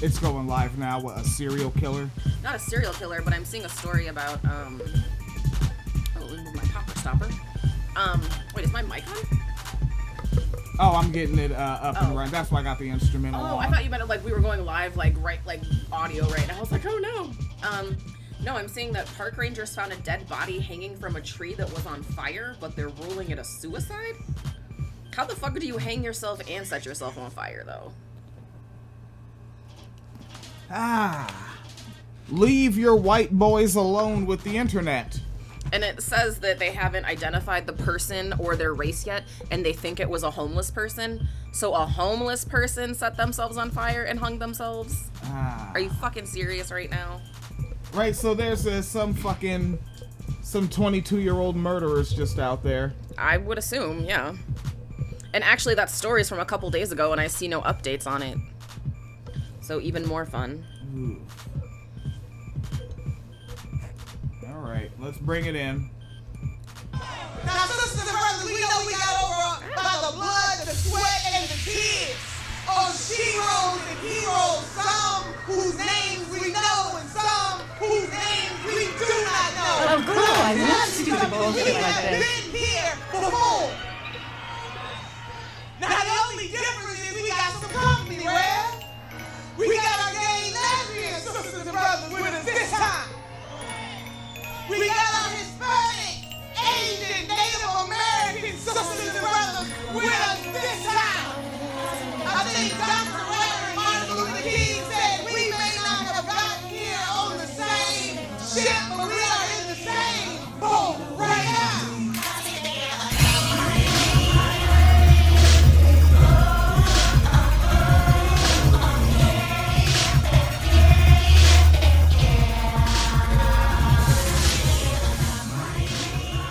It's going live now. What, a serial killer? Not a serial killer, but I'm seeing a story about, oh, let me move my popper stopper. Wait, is my mic on? Oh, I'm getting it up and running. That's why I got the instrumental on. I thought you meant like we were going live, like audio right now. I was like, oh no. No, I'm seeing that park rangers found a dead body hanging from a tree that was on fire, but they're ruling it a suicide? How the fuck do you hang yourself and set yourself on fire, though? Leave your white boys alone with the internet. And it says that they haven't identified the person or their race yet, and they think it was a homeless person. So a homeless person set themselves on fire and hung themselves? Are you fucking serious right now? Right, so there's some 22-year-old murderers just out there. I would assume, yeah. And actually, that story is from a couple days ago, and I see no updates on it. So even more fun. Ooh. All right, let's bring it in. Now, sisters and brothers, we know we got over by the blood, the sweat, and the tears of sheroes and heroes, some whose names we know and some whose names we do not know. Oh, girl, I love stupid bullshit like have this. been here before. Now, the only difference is we got some company, right? We got our gay lesbian sisters and brothers with us this time. We got our Hispanic, Asian, Native American sisters and brothers with us this time. I think Dr. Reverend Martin Luther King said we may not have gotten here on the same ship, but we are in the same boat right now.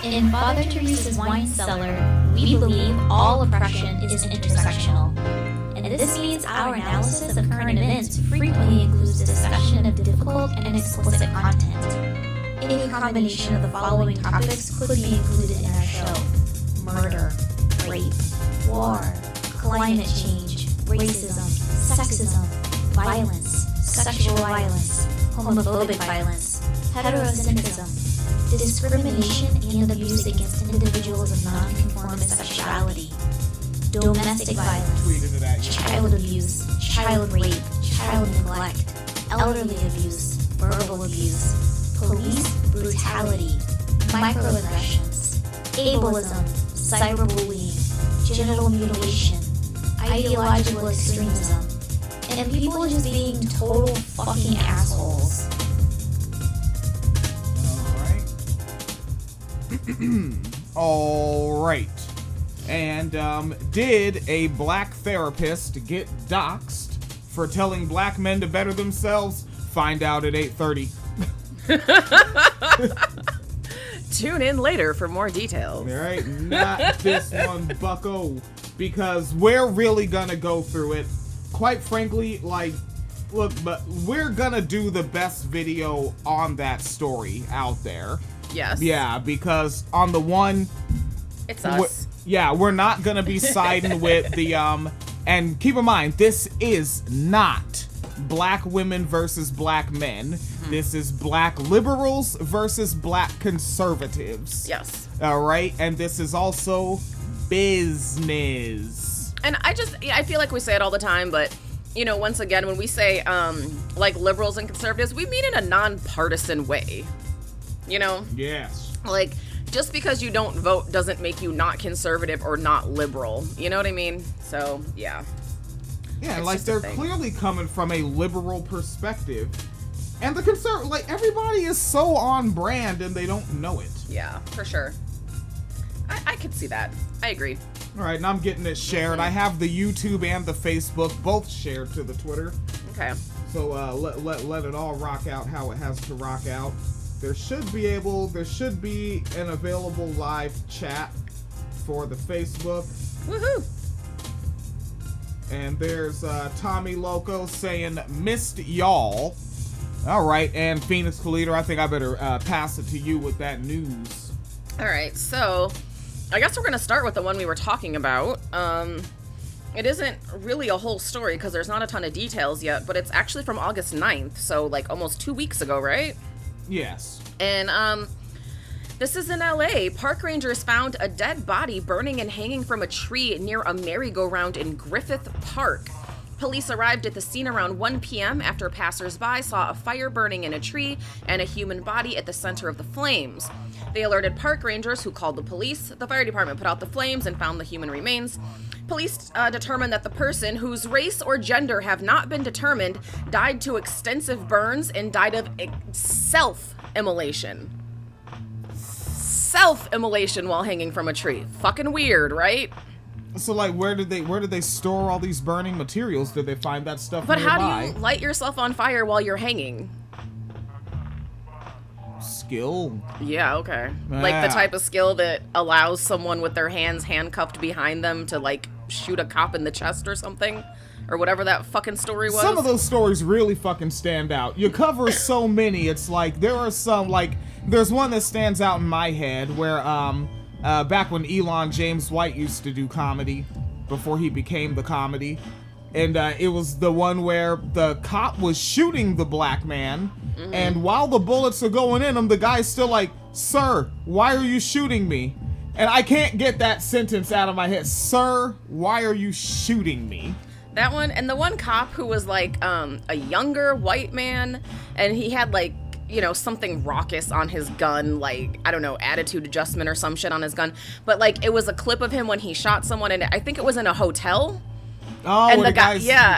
In Father Teresa's wine cellar, we believe all oppression is intersectional. And this means our analysis of current events frequently includes discussion of difficult and explicit content. Any combination of the following topics could be included in our show: murder, rape, war, climate change, racism, sexism, violence, sexual violence, homophobic violence, heterocentrism, discrimination and abuse against individuals of non-conformist sexuality, domestic violence, child abuse, child rape, child neglect, elderly abuse, verbal abuse, police brutality, microaggressions, ableism, cyberbullying, genital mutilation, ideological extremism, and people just being total fucking assholes. All right. And did a black therapist get doxxed for telling black men to better themselves? Find out at 8:30. Tune in later for more details. All right, not this one, bucko, because we're really gonna go through it. Quite frankly, like, look, but we're gonna do the best video on that story out there. Yes. Yeah, because on the one, it's us. We're not gonna be siding with the and keep in mind, this is not black women versus black men. Mm-hmm. This is black liberals versus black conservatives. Yes. All right, and this is also business. And I feel like we say it all the time, but you know, once again, when we say like liberals and conservatives, we mean in a nonpartisan way. You know? Yes. Like, just because you don't vote doesn't make you not conservative or not liberal. You know what I mean? So, yeah. Yeah, it's like, they're clearly coming from a liberal perspective. And the like, everybody is so on brand and they don't know it. Yeah, for sure. I could see that. I agree. All right, and I'm getting it shared. Mm-hmm. I have the YouTube and the Facebook both shared to the Twitter. Okay. So, let it all rock out how it has to rock out. There should be an available live chat for the Facebook. Woohoo! And there's Tommy Loco saying, missed y'all. All right, and Phoenix Collider, I think I better pass it to you with that news. All right, so I guess we're going to start with the one we were talking about. It isn't really a whole story because there's not a ton of details yet, but it's actually from August 9th, so like almost 2 weeks ago, right? Yes. And this is in LA. Park rangers found a dead body burning and hanging from a tree near a merry-go-round in Griffith Park. Police arrived at the scene around 1 p.m. after passersby saw a fire burning in a tree and a human body at the center of the flames. They alerted park rangers, who called the police. The fire department put out the flames and found the human remains. Police determined that the person, whose race or gender have not been determined, died to extensive burns and died of self-immolation. Self-immolation while hanging from a tree. Fucking weird, right? So, like, where did they store all these burning materials? Did they find that stuff But nearby? how do you light yourself on fire while you're hanging? Skill. Yeah, okay. Like the type of skill that allows someone with their hands handcuffed behind them to, like, shoot a cop in the chest or something? Or whatever that fucking story was. Some of those stories really fucking stand out. You cover so many, it's like, there are some, like, there's one that stands out in my head where, back when Elon James White used to do comedy, before he became the comedy, and it was the one where the cop was shooting the black man, and while the bullets are going in him, the guy's still like, "Sir, why are you shooting me?" And I can't get that sentence out of my head. "Sir, why are you shooting me?" That one, and the one cop who was like a younger white man, and he had like, you know, something raucous on his gun, like, I don't know, attitude adjustment or some shit on his gun. But like, it was a clip of him when he shot someone, and I think it was in a hotel. Oh, And the guy,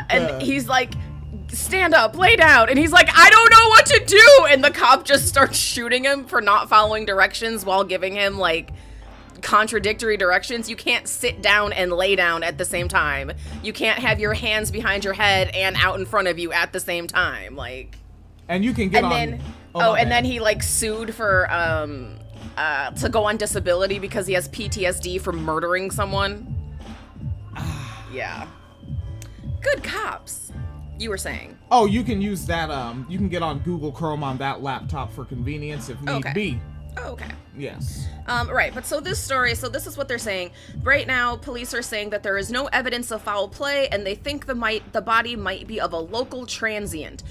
and he's like, "Stand up, lay down," and he's like, "I don't know what to do," and the cop just starts shooting him for not following directions while giving him like contradictory directions. You can't sit down and lay down at the same time. You can't have your hands behind your head and out in front of you at the same time, like. And you can get And on. then, then he like sued for to go on disability because he has PTSD from murdering someone. Yeah. Good cops. You were saying. Oh, you can use that. You can get on Google Chrome on that laptop for convenience if need be. Oh, okay. Yes. Right, but so this is what they're saying. Right now, police are saying that there is no evidence of foul play, and they think the body might be of a local transient.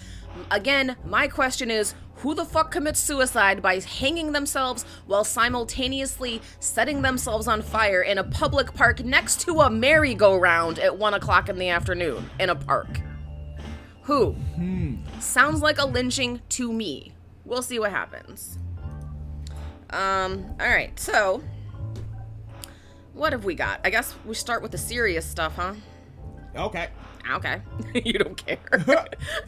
Again, my question is, who the fuck commits suicide by hanging themselves while simultaneously setting themselves on fire in a public park next to a merry-go-round at 1 o'clock in the afternoon in a park? Who? Sounds like a lynching to me. We'll see what happens. Alright, so what have we got? I guess we start with the serious stuff, huh? Okay. Okay. You don't care.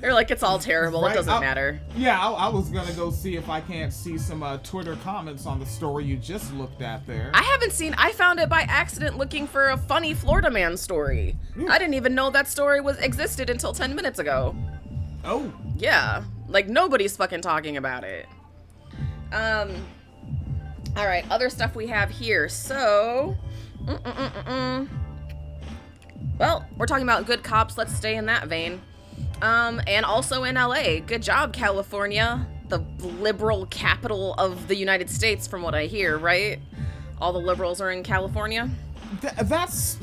You're like, it's all terrible. Right, it doesn't matter. Yeah, I was gonna go see if I can't see some Twitter comments on the story you just looked at there. I found it by accident looking for a funny Florida man story. I didn't even know that story existed until 10 minutes ago. Oh. Yeah. Like, nobody's fucking talking about it. Alright, other stuff we have here. So, well, we're talking about good cops. Let's stay in that vein. And also in LA. Good job, California. The liberal capital of the United States, from what I hear, right? All the liberals are in California? That's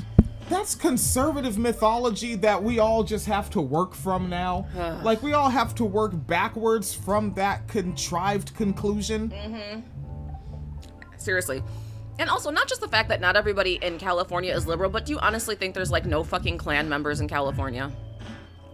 conservative mythology that we all just have to work from now. Like, we all have to work backwards from that contrived conclusion. Seriously. And also, not just the fact that not everybody in California is liberal, but do you honestly think there's, like, no fucking Klan members in California?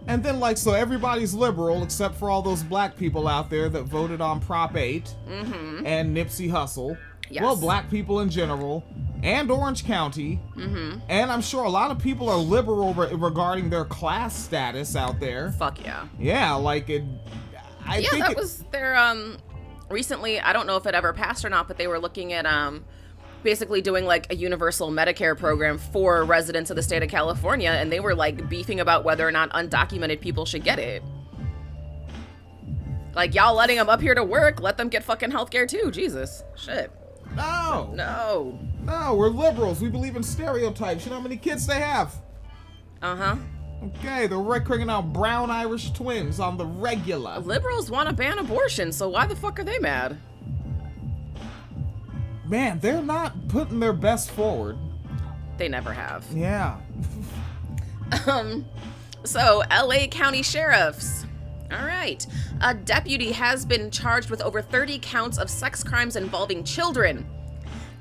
And then, like, so everybody's liberal except for all those black people out there that voted on Prop 8 and Nipsey Hussle. Yes. Well, black people in general, and Orange County. And I'm sure a lot of people are liberal regarding their class status out there. Fuck yeah. Yeah, like, I think that was their, recently, I don't know if it ever passed or not, but they were looking at, basically doing like a universal Medicare program for residents of the state of California, and they were like beefing about whether or not undocumented people should get it. Like, y'all letting them up here to work, let them get fucking healthcare too. Jesus. Shit. No, we're liberals. We believe in stereotypes. You know how many kids they have? Okay, they're cranking out brown Irish twins on the regular. Liberals want to ban abortion, so why the fuck are they mad? Man, they're not putting their best forward. They never have. Yeah. So, LA County Sheriffs. All right. A deputy has been charged with over 30 counts of sex crimes involving children.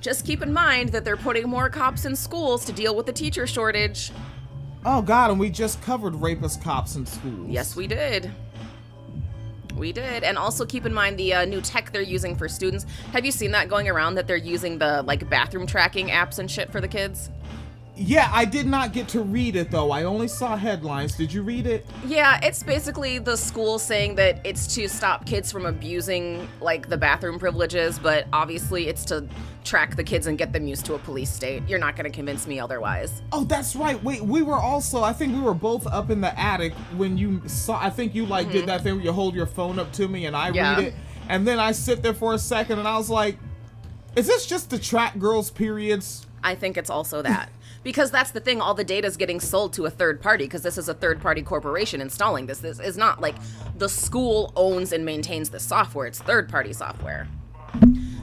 Just keep in mind that they're putting more cops in schools to deal with the teacher shortage. Oh, God, and we just covered rapist cops in schools. Yes, we did. We did. And also keep in mind the new tech they're using for students. Have you seen that going around, that they're using the, like, bathroom tracking apps and shit for the kids? Yeah, I did not get to read it, though. I only saw headlines. Did you read it? Yeah, it's basically the school saying that it's to stop kids from abusing, like, the bathroom privileges, but obviously it's to track the kids and get them used to a police state. You're not going to convince me otherwise. Oh, that's right. Wait, we were also, I think we were both up in the attic when you saw, I think you, like, did that thing where you hold your phone up to me and I read it, and then I sit there for a second and I was like, is this just to track girls' periods? I think it's also that. Because that's the thing, all the data is getting sold to a third party, because this is a third party corporation installing this. This is not like the school owns and maintains the software, it's third party software.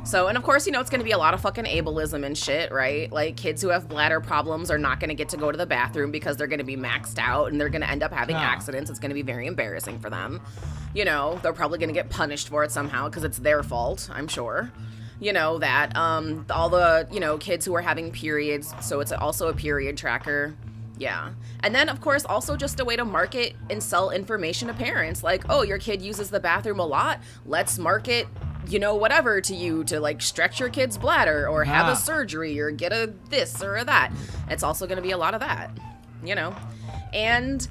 So, and of course, you know, it's going to be a lot of fucking ableism and shit, right? Like, kids who have bladder problems are not going to get to go to the bathroom because they're going to be maxed out and they're going to end up having accidents. It's going to be very embarrassing for them. You know, they're probably going to get punished for it somehow because it's their fault, I'm sure. You know, that, all the, you know, kids who are having periods, so it's also a period tracker. Yeah. And then, of course, also just a way to market and sell information to parents. Like, oh, your kid uses the bathroom a lot. Let's market, you know, whatever to you to, like, stretch your kid's bladder or have a surgery or get a this or a that. It's also going to be a lot of that, you know. And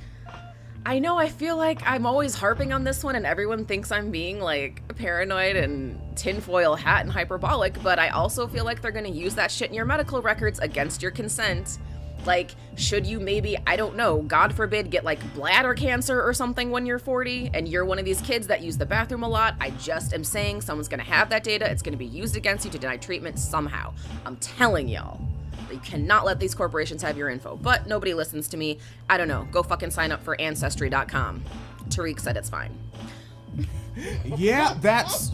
I know I feel like I'm always harping on this one and everyone thinks I'm being, like, paranoid and tinfoil hat and hyperbolic, but I also feel like they're going to use that shit in your medical records against your consent. Like, should you maybe, I don't know, God forbid, get, like, bladder cancer or something when you're 40 and you're one of these kids that use the bathroom a lot, I just am saying someone's going to have that data. It's going to be used against you to deny treatment somehow. I'm telling y'all. You cannot let these corporations have your info, but nobody listens to me. I don't know. Go fucking sign up for Ancestry.com. Tariq said it's fine. Yeah, that's...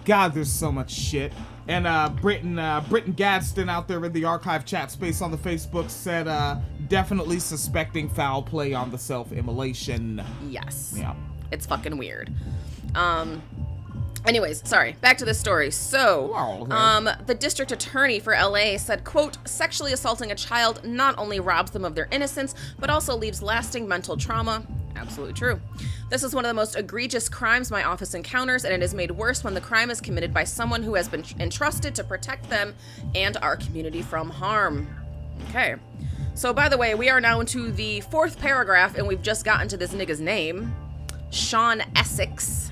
God, there's so much shit. And Britton Gadsden out there in the archive chat space on the Facebook said, definitely suspecting foul play on the self-immolation. Yes. Yeah. It's fucking weird. Anyways, sorry, back to this story. So, the district attorney for LA said, quote, sexually assaulting a child not only robs them of their innocence, but also leaves lasting mental trauma. Absolutely true. This is one of the most egregious crimes my office encounters, and it is made worse when the crime is committed by someone who has been entrusted to protect them and our community from harm. Okay. So, by the way, we are now into the 4th paragraph, and we've just gotten to this nigga's name. Sean Essex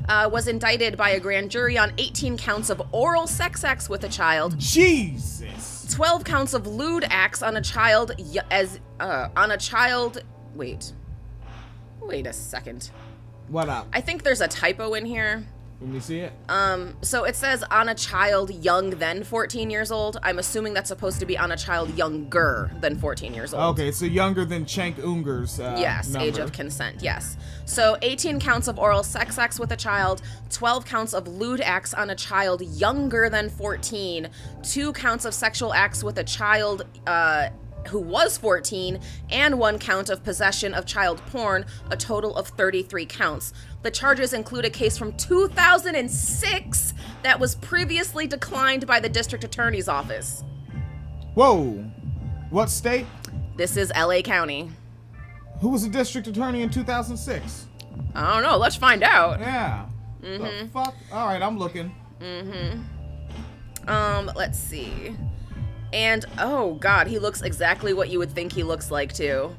was indicted by a grand jury on 18 counts of oral sex acts with a child. Jesus. 12 counts of lewd acts on a child Wait a second. What up? I think there's a typo in here. Let me see it. So it says on a child young than 14 years old. I'm assuming that's supposed to be on a child younger than 14 years old. Okay, so younger than Cenk Unger's yes, number. age of consent, yes. So 18 counts of oral sex acts with a child, 12 counts of lewd acts on a child younger than 14, 2 counts of sexual acts with a child who was 14, and 1 count of possession of child porn, a total of 33 counts. The charges include a case from 2006 that was previously declined by the district attorney's office. Whoa. What state? This is LA County. Who was the district attorney in 2006? I don't know. Let's find out. Yeah. The fuck? All right, I'm looking. Let's see. And, oh god, he looks exactly what you would think he looks like, too.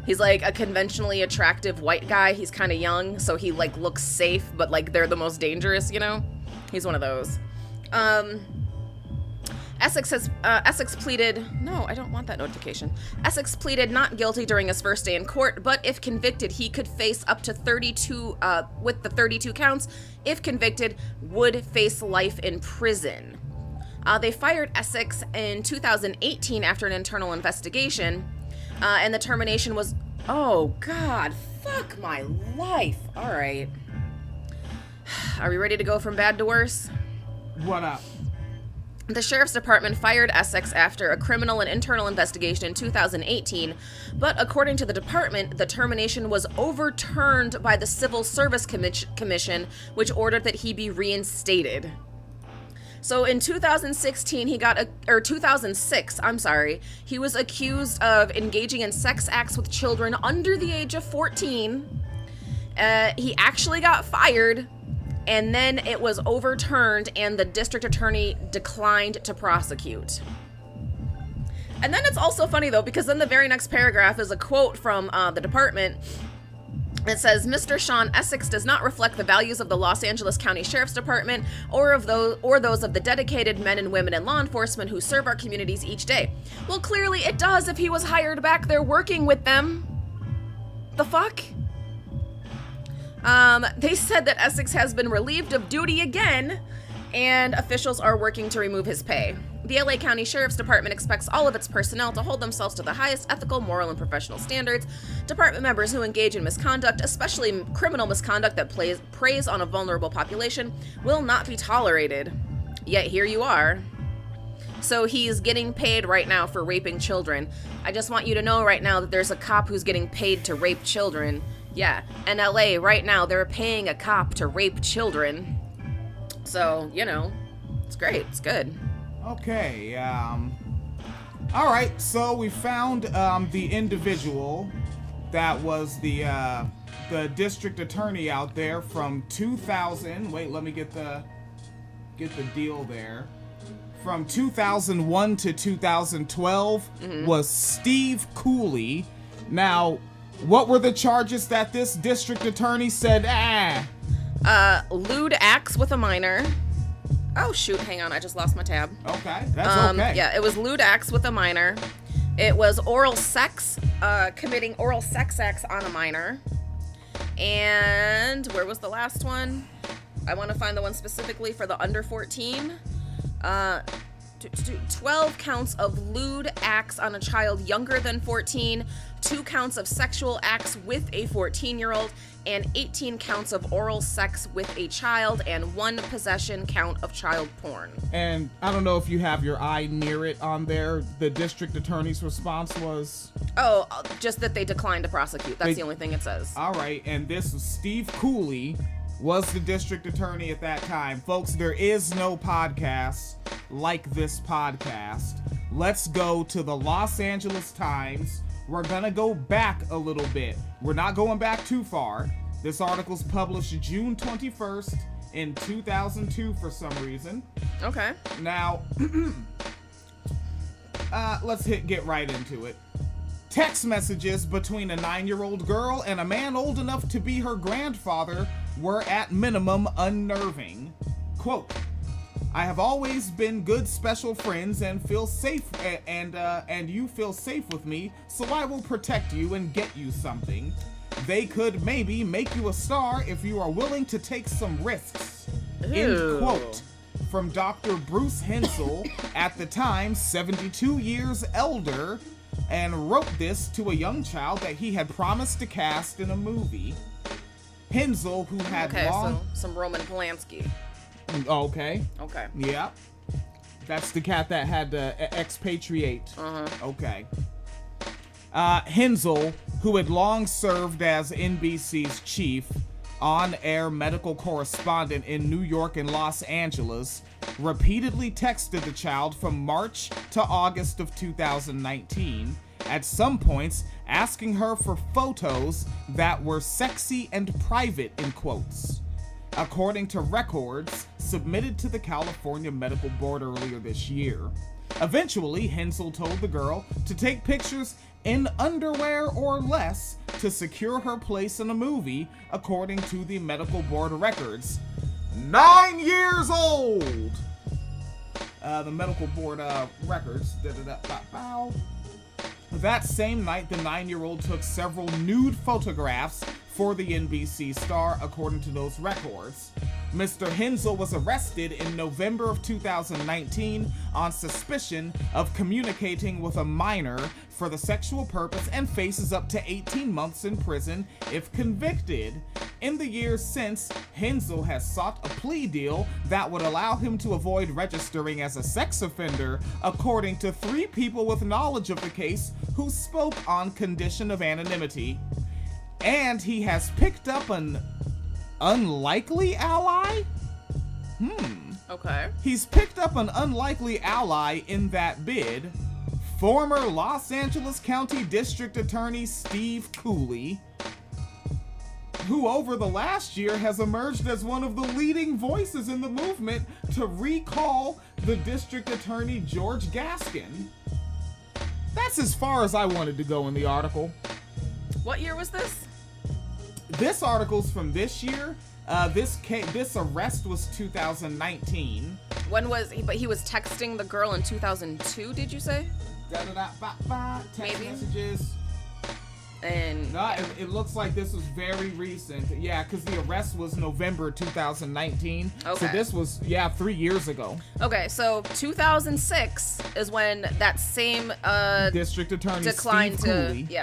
He's, like, a conventionally attractive white guy. He's kind of young, so he, like, looks safe, but, like, they're the most dangerous, you know? He's one of those. Essex pleaded... No, I don't want that notification. Essex pleaded not guilty during his first day in court, but if convicted, he could face up to 32, with the 32 counts, if convicted, would face life in prison. They fired Essex in 2018 after an internal investigation, and the termination was... Oh, God. Fuck my life. All right. Are we ready to go from bad to worse? What up? The sheriff's department fired Essex after a criminal and internal investigation in 2018, but according to the department, the termination was overturned by the Civil Service Commission, which ordered that he be reinstated. So in 2006, he was accused of engaging in sex acts with children under the age of 14. He actually got fired, and then it was overturned, and the district attorney declined to prosecute. And then it's also funny, though, because then the very next paragraph is a quote from the department. It says, Mr. Sean Essex does not reflect the values of the Los Angeles County Sheriff's Department or those of the dedicated men and women in law enforcement who serve our communities each day. Well, clearly it does if he was hired back there working with them. The fuck? They said that Essex has been relieved of duty again, and officials are working to remove his pay. The LA County Sheriff's Department expects all of its personnel to hold themselves to the highest ethical, moral, and professional standards. Department members who engage in misconduct, especially criminal misconduct that preys on a vulnerable population, will not be tolerated. Yet here you are. So he's getting paid right now for raping children. I just want you to know right now that there's a cop who's getting paid to rape children. Yeah, in LA right now, they're paying a cop to rape children. So, you know, it's great. It's good. Okay, all right, so we found the individual that was the district attorney out there from 2000. Wait, let me get the deal there. From 2001 to 2012 was Steve Cooley. Now, what were the charges that this district attorney said? Lewd acts with a minor. Oh, shoot, hang on, I just lost my tab. Okay, that's okay. Yeah, it was lewd acts with a minor. It was oral sex, committing oral sex acts on a minor. And where was the last one? I want to find the one specifically for the under 14. 12 counts of lewd acts on a child younger than 14, 2 counts of sexual acts with a 14-year-old, and 18 counts of oral sex with a child, and 1 possession count of child porn. And I don't know if you have your eye near it on there. The district attorney's response was? Oh, just that they declined to prosecute. That's the only thing it says. All right, and this was Steve Cooley was the district attorney at that time. Folks, there is no podcast like this podcast. Let's go to the Los Angeles Times. We're gonna go back a little bit. We're not going back too far. This article's published June 21st in 2002 for some reason. Okay. Now, let's get right into it. Text messages between a 9-year-old girl and a man old enough to be her grandfather were at minimum unnerving. Quote, I have always been good special friends and feel safe and you feel safe with me, so I will protect you and get you something. They could maybe make you a star if you are willing to take some risks. Ew. End quote. From Dr. Bruce Hensel, at the time 72 years elder, and wrote this to a young child that he had promised to cast in a movie. Hensel, who had so some Roman Polanski. Okay. Okay. Yeah. That's the cat that had to expatriate. Uh-huh. Okay. Hensel, who had long served as NBC's chief on-air medical correspondent in New York and Los Angeles, repeatedly texted the child from March to August of 2019, at some points asking her for photos that were sexy and private, in quotes. According to records submitted to the California Medical Board earlier this year. Eventually, Hensel told the girl to take pictures in underwear or less to secure her place in a movie, according to the medical board records. 9 years old! The medical board records. That same night, the 9-year-old took several nude photographs for the NBC star, according to those records. Mr. Hensel was arrested in November of 2019 on suspicion of communicating with a minor for the sexual purpose and faces up to 18 months in prison if convicted. In the years since, Hensel has sought a plea deal that would allow him to avoid registering as a sex offender, according to 3 people with knowledge of the case who spoke on condition of anonymity. And he has picked up an unlikely ally? Okay. He's picked up an unlikely ally in that bid. Former Los Angeles County District Attorney Steve Cooley, who over the last year has emerged as one of the leading voices in the movement to recall the District Attorney George Gaskin. That's as far as I wanted to go in the article. What year was this? This article's from this year. This arrest was 2019. When was he? But he was texting the girl in 2002, did you say? Text Maybe. messages. And No, it looks like this was very recent. Yeah, because the arrest was November 2019. Okay. So this was, 3 years ago. okay, so 2006 is when that same District Attorney declined Steve Cooley.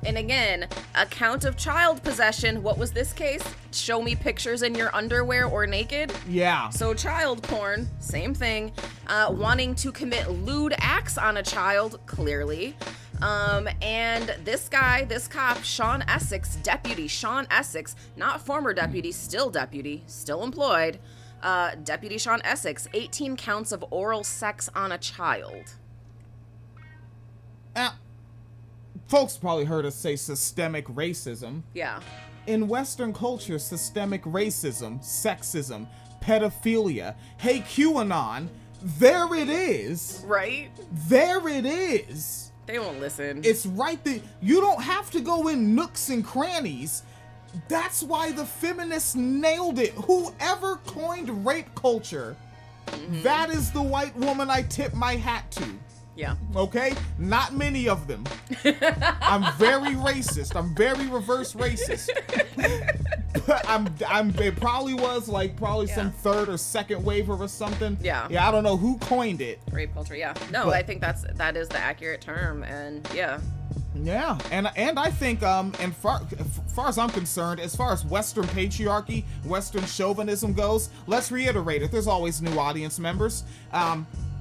And again, a count of child possession. What was this case? Show me pictures in your underwear or naked. Yeah. So child porn, same thing. Wanting to commit lewd acts on a child, clearly. And this cop, Sean Essex, Deputy Sean Essex, not former deputy, still employed. Deputy Sean Essex, 18 counts of oral sex on a child. Folks probably heard us say systemic racism. Yeah. In Western culture, systemic racism, sexism, pedophilia, hey QAnon, there it is. Right? There it is. They won't listen. It's right there. You don't have to go in nooks and crannies. That's why the feminists nailed it. Whoever coined rape culture, that is the white woman I tip my hat to. Yeah. Okay? Not many of them. I'm very racist. I'm very reverse racist. But it probably was some third or second wave or something. Yeah. Yeah, I don't know who coined it. Rape culture, yeah. No, But- I think that is the accurate term, and yeah. Yeah, and I think and far as I'm concerned, as far as Western patriarchy, Western chauvinism goes, let's reiterate it. There's always new audience members.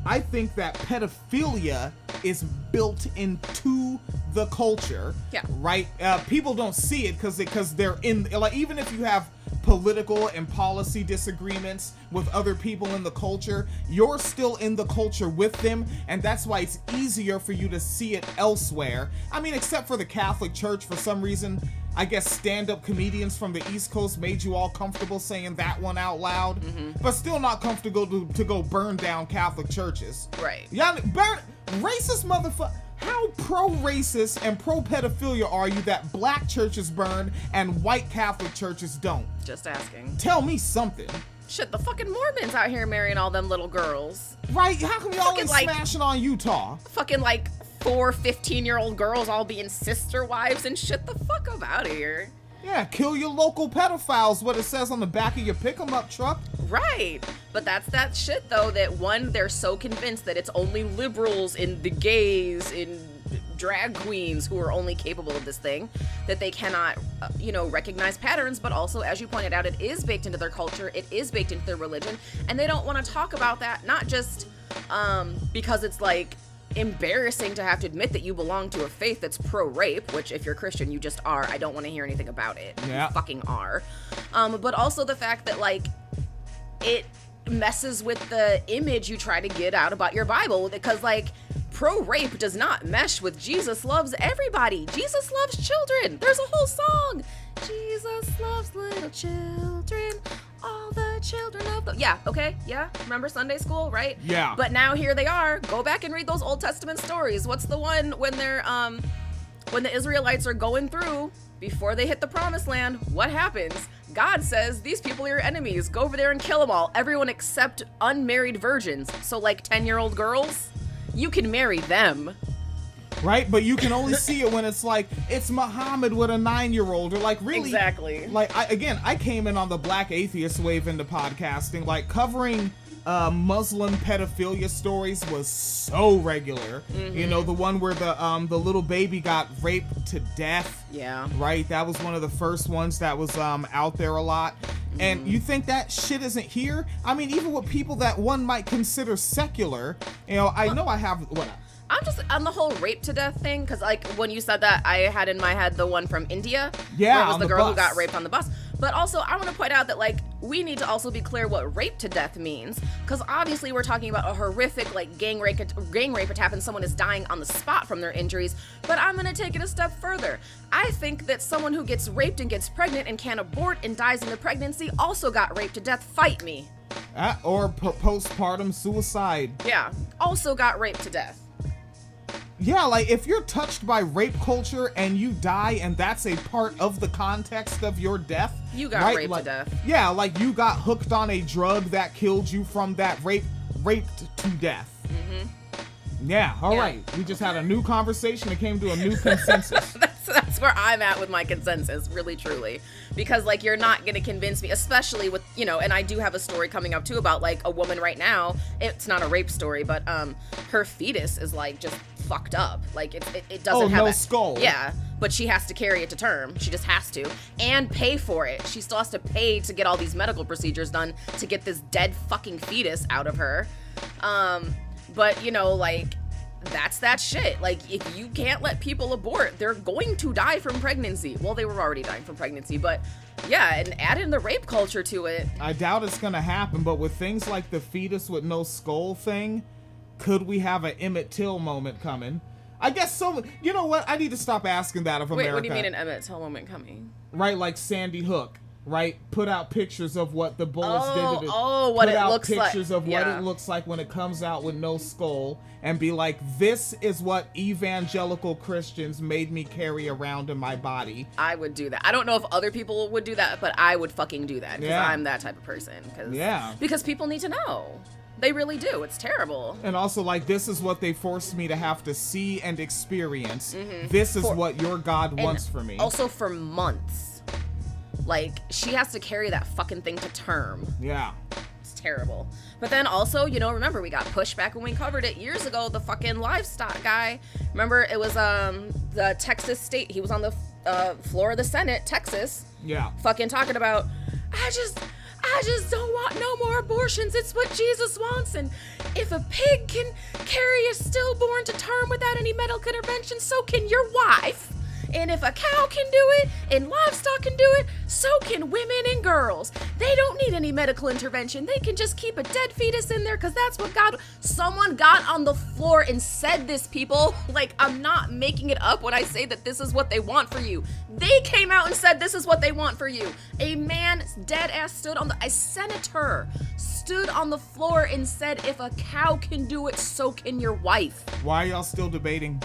I think that pedophilia is built into the culture. Yeah. Right? People don't see it because they're in, like, even if you have political and policy disagreements with other people in the culture, you're still in the culture with them, and that's why it's easier for you to see it elsewhere. I mean, except for the Catholic Church, for some reason, I guess stand-up comedians from the East Coast made you all comfortable saying that one out loud, but still not comfortable to go burn down Catholic churches. Right. Y'all burn racist motherfucker. How pro-racist and pro-pedophilia are you that black churches burn and white Catholic churches don't? Just asking. Tell me something. Shit, the fucking Mormons out here marrying all them little girls. Right? How come y'all ain't Fucking, like- smashing on Utah? Fucking like 4 15-year-old girls all being sister wives and shit. The fuck up out of here. Yeah, kill your local pedophiles, what it says on the back of your pick-em-up truck. Right. But that's that shit, though, that one, they're so convinced that it's only liberals and the gays and drag queens who are only capable of this thing, that they cannot, recognize patterns. But also, as you pointed out, it is baked into their culture. It is baked into their religion. And they don't want to talk about that, not just because it's like embarrassing to have to admit that you belong to a faith that's pro-rape, which if you're Christian, you just are. I don't want to hear anything about it. Yeah. You fucking are. But also the fact that, like, it messes with the image you try to get out about your Bible, because, like, pro-rape does not mesh with Jesus loves everybody. Jesus loves children. There's a whole song. Jesus loves little children, all the children of the... Yeah, okay, yeah. Remember Sunday school, right? Yeah. But now here they are. Go back and read those Old Testament stories. What's the one when they're, when the Israelites are going through, before they hit the promised land, what happens? God says, these people are your enemies. Go over there and kill them all. Everyone except unmarried virgins. So, like, 10-year-old girls, you can marry them. Right? But you can only see it when it's like, it's Muhammad with a 9-year-old, or like, really... Exactly. Like, I came in on the black atheist wave into podcasting, like, covering Muslim pedophilia stories was so regular. You know, the one where the little baby got raped to death. Yeah. Right? That was one of the first ones that was out there a lot. And you think that shit isn't here? I mean, even with people that one might consider secular, you know I have what. I'm just on the whole rape to death thing, because like when you said that, I had in my head the one from India. Yeah, where it was on the the girl who bus. got raped on the bus. But also, I want to point out that like we need to also be clear what rape to death means, because obviously we're talking about a horrific like gang rape attack and someone is dying on the spot from their injuries. But I'm gonna take it a step further. I think that someone who gets raped and gets pregnant and can't abort and dies in the pregnancy also got raped to death. Fight me. Or postpartum suicide. Yeah, also got raped to death. Yeah, like if you're touched by rape culture and you die and that's a part of the context of your death. You got right? raped like, to death. Yeah, like you got hooked on a drug that killed you from that raped to death. Yeah, all right. We just had a new conversation and came to a new consensus. That's where I'm at with my consensus, really, truly. Because, like, you're not going to convince me, especially with, you know, and I do have a story coming up, too, about, like, a woman right now. It's not a rape story, but her fetus is, like, just fucked up. Like, it doesn't have no a skull. Yeah, but she has to carry it to term. She just has to. And pay for it. She still has to pay to get all these medical procedures done to get this dead fucking fetus out of her. But, you know, like, that's that shit. Like, if you can't let people abort, they're going to die from pregnancy. Well, they were already dying from pregnancy, but yeah, and add in the rape culture to it. I doubt it's gonna happen, but with things like the fetus with no skull thing, could we have an Emmett Till moment coming? I guess so. You know what? I need to stop asking that of America. Wait, what do you mean an Emmett Till moment coming? Right, like Sandy Hook. Right, put out pictures of what the bullets did to it. What it put out looks like. pictures of what Yeah. it looks like when it comes out with no skull, and be like, "This is what evangelical Christians made me carry around in my body." I would do that. I don't know if other people would do that, but I would fucking do that because Yeah. I'm that type of person. Yeah. Because people need to know. They really do. It's terrible. And also, like, this is what they forced me to have to see and experience. This is what your God wants for me. Also, for months. Like, she has to carry that fucking thing to term. Yeah. It's terrible. But then also, you know, remember, we got pushed back when we covered it years ago, the fucking livestock guy. Remember, it was the Texas state. He was on the floor of the Senate, Texas. Yeah. Fucking talking about, I just don't want no more abortions. It's what Jesus wants. And if a pig can carry a stillborn to term without any medical intervention, so can your wife. And if a cow can do it and livestock can do it, so can women and girls. They don't need any medical intervention. They can just keep a dead fetus in there because that's what God... Someone got on the floor and said this, people. Like, I'm not making it up when I say that this is what they want for you. They came out and said this is what they want for you. A man dead ass stood on a senator stood on the floor and said, if a cow can do it, so can your wife. Why are y'all still debating?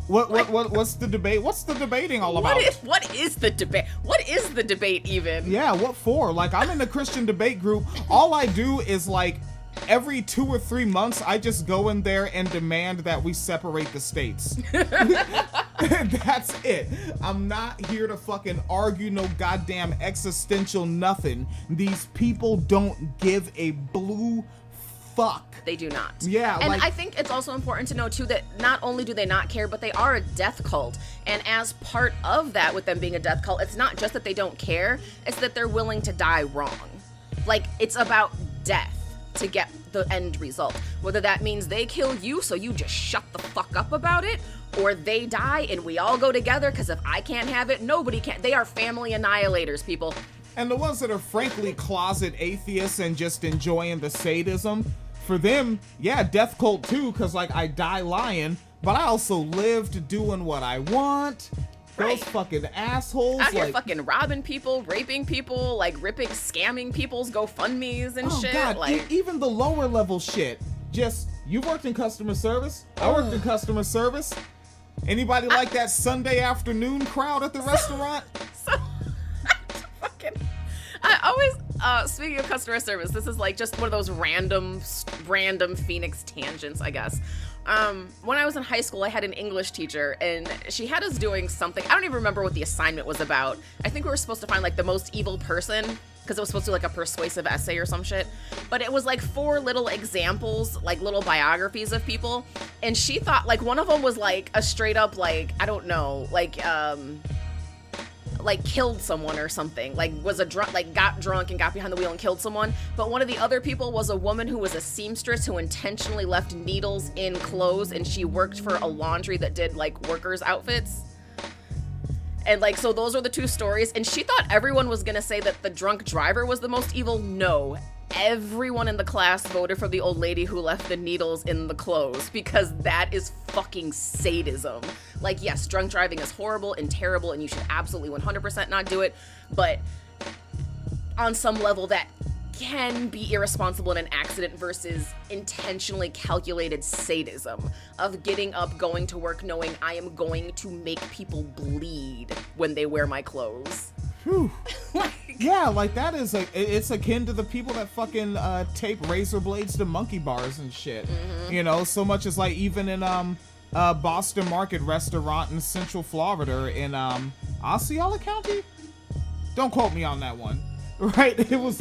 What's the debate? What's the debating all about? What is the debate? What is the debate even? Yeah, what for? Like, I'm in the Christian debate group. All I do is, like, every 2 or 3 months, I just go in there and demand that we separate the states. That's it. I'm not here to fucking argue no goddamn existential nothing. These people don't give a blue fuck. They do not. Yeah, and like, I think it's also important to know too that not only do they not care, but they are a death cult. And as part of that, with them being a death cult, it's not just that they don't care, it's that they're willing to die wrong. Like, it's about death to get the end result. Whether that means they kill you so you just shut the fuck up about it, or they die and we all go together, because if I can't have it, nobody can. They are family annihilators, people. And the ones that are frankly closet atheists and just enjoying the sadism, for them, yeah, death cult too, because, like, I die lying, but I also lived doing what I want. Right. Those fucking assholes. Out here like, fucking robbing people, raping people, like scamming people's GoFundMes and shit. God, like, even the lower level shit. Just, you worked in customer service. I worked in customer service. Anybody like that Sunday afternoon crowd at the restaurant? so fucking. I always, speaking of customer service, this is like just one of those random Phoenix tangents, I guess. When I was in high school, I had an English teacher, and she had us doing something. I don't even remember what the assignment was about. I think we were supposed to find, like, the most evil person because it was supposed to be like a persuasive essay or some shit. But it was like 4 little examples, like little biographies of people. And she thought, like, one of them was like a straight up, like, I don't know, like killed someone or something, like was a drunk, like got drunk and got behind the wheel and killed someone. But one of the other people was a woman who was a seamstress who intentionally left needles in clothes, and she worked for a laundry that did like workers' outfits. And like, so those are the 2 stories. And she thought everyone was gonna say that the drunk driver was the most evil. No. Everyone in the class voted for the old lady who left the needles in the clothes, because that is fucking sadism. Like, yes, drunk driving is horrible and terrible, and you should absolutely 100% not do it. But on some level, that can be irresponsible in an accident versus intentionally calculated sadism of getting up, going to work, knowing I am going to make people bleed when they wear my clothes. Whew. Yeah, like that is it's akin to the people that fucking tape razor blades to monkey bars and shit. Mm-hmm. You know, so much as like even in Boston Market restaurant in Central Florida in Osceola County. Don't quote me on that one. Right? It was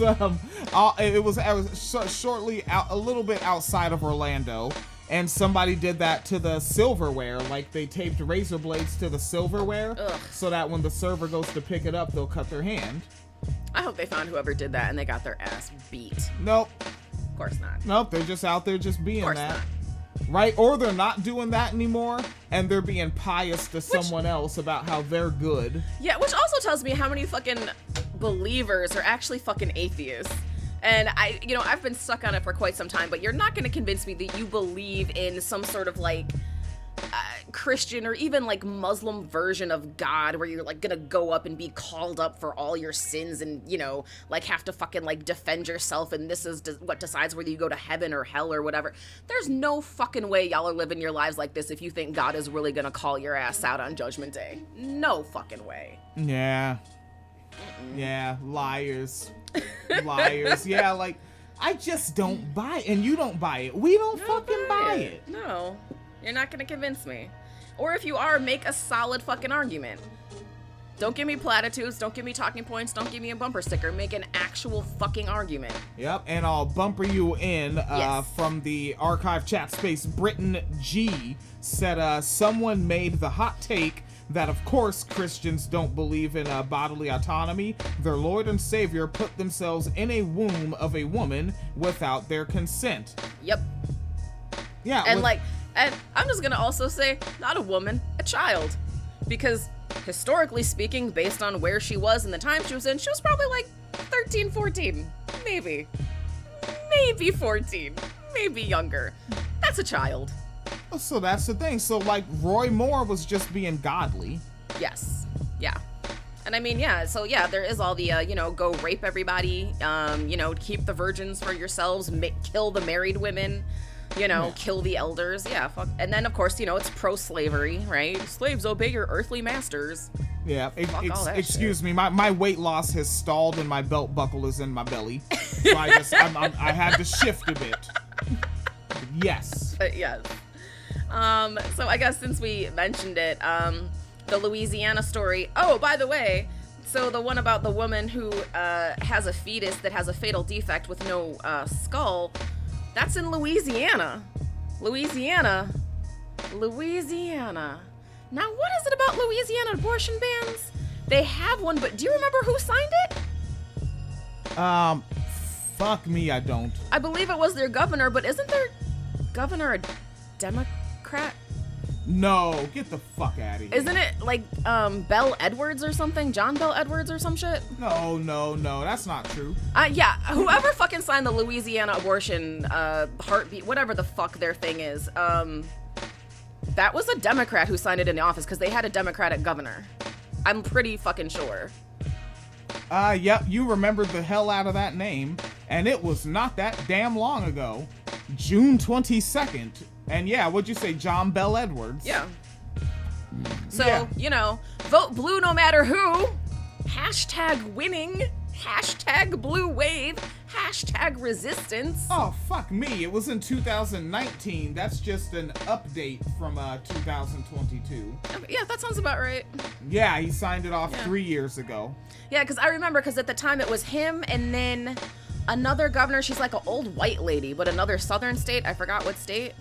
shortly out, a little bit outside of Orlando. And somebody did that to the silverware, like they taped razor blades to the silverware. Ugh. So that when the server goes to pick it up, they'll cut their hand. I hope they found whoever did that and they got their ass beat. Nope. Of course not. Nope, they're just out there just being that. Not. Right? Or they're not doing that anymore, and they're being pious to someone else about how they're good. Yeah, which also tells me how many fucking believers are actually fucking atheists. And I've been stuck on it for quite some time, but you're not going to convince me that you believe in some sort of like Christian or even like Muslim version of God where you're like going to go up and be called up for all your sins and, like have to fucking like defend yourself. And this is what decides whether you go to heaven or hell or whatever. There's no fucking way y'all are living your lives like this if you think God is really going to call your ass out on Judgment Day. No fucking way. Yeah. Mm-mm. Yeah. Liars. Yeah, like I just don't buy it, and you don't buy it. We don't fucking buy it. No, you're not gonna convince me. Or if you are, make a solid fucking argument. Don't give me platitudes, don't give me talking points, don't give me a bumper sticker. Make an actual fucking argument. Yep, and I'll bumper you in yes. From the archive chat space. Britain G said someone made the hot take that of course Christians don't believe in bodily autonomy. Their Lord and Savior put themselves in a womb of a woman without their consent. Yep. Yeah. And and I'm just gonna also say, not a woman, a child. Because historically speaking, based on where she was and the time she was in, she was probably like 13, 14. Maybe 14. Maybe younger. That's a child. So that's the thing. So like Roy Moore was just being godly. Yes. Yeah. And I mean, yeah. So yeah, there is all the, go rape everybody, keep the virgins for yourselves, kill the married women, kill the elders. Yeah. Fuck. And then of course, it's pro-slavery, right? Slaves obey your earthly masters. Yeah. Excuse me. My weight loss has stalled and my belt buckle is in my belly. So I had to shift a bit. Yes. Yes. So I guess since we mentioned it, the Louisiana story. Oh, by the way, so the one about the woman who has a fetus that has a fatal defect with no skull, that's in Louisiana. Louisiana. Now, what is it about Louisiana abortion bans? They have one, but do you remember who signed it? Fuck me, I don't. I believe it was their governor, but isn't their governor a Democrat? No, get the fuck out of here. Isn't it like Bell Edwards or something? John Bell Edwards or some shit? No, that's not true. Yeah, whoever fucking signed the Louisiana abortion heartbeat, whatever the fuck their thing is, that was a Democrat who signed it in the office because they had a Democratic governor. I'm pretty fucking sure. Yep, you remembered the hell out of that name, and it was not that damn long ago. June 22nd. And yeah, what'd you say, John Bell Edwards? Yeah. So, vote blue no matter who. Hashtag winning. hashtag blue wave, hashtag resistance. Oh, fuck me. It was in 2019. That's just an update from 2022. Yeah, that sounds about right. Yeah, he signed it off Yeah. 3 years ago. Yeah, because I remember, because at the time it was him and then another governor. She's like an old white lady, but another southern state. I forgot what state.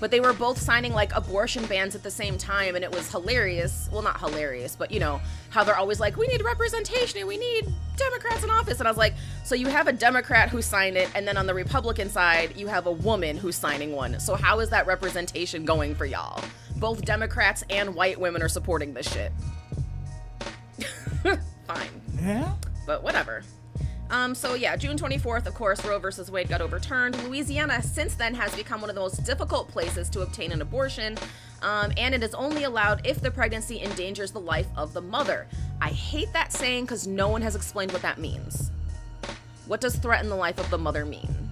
But they were both signing like abortion bans at the same time, and it was hilarious. Well, not hilarious, but you know, how they're always like, we need representation and we need Democrats in office. And I was like, so you have a Democrat who signed it, and then on the Republican side, you have a woman who's signing one. So how is that representation going for y'all? Both Democrats and white women are supporting this shit. Fine. Yeah? But whatever. So yeah, June 24th, of course, Roe versus Wade got overturned. Louisiana since then has become one of the most difficult places to obtain an abortion, and it is only allowed if the pregnancy endangers the life of the mother. I hate that saying because no one has explained what that means. What does threaten the life of the mother mean?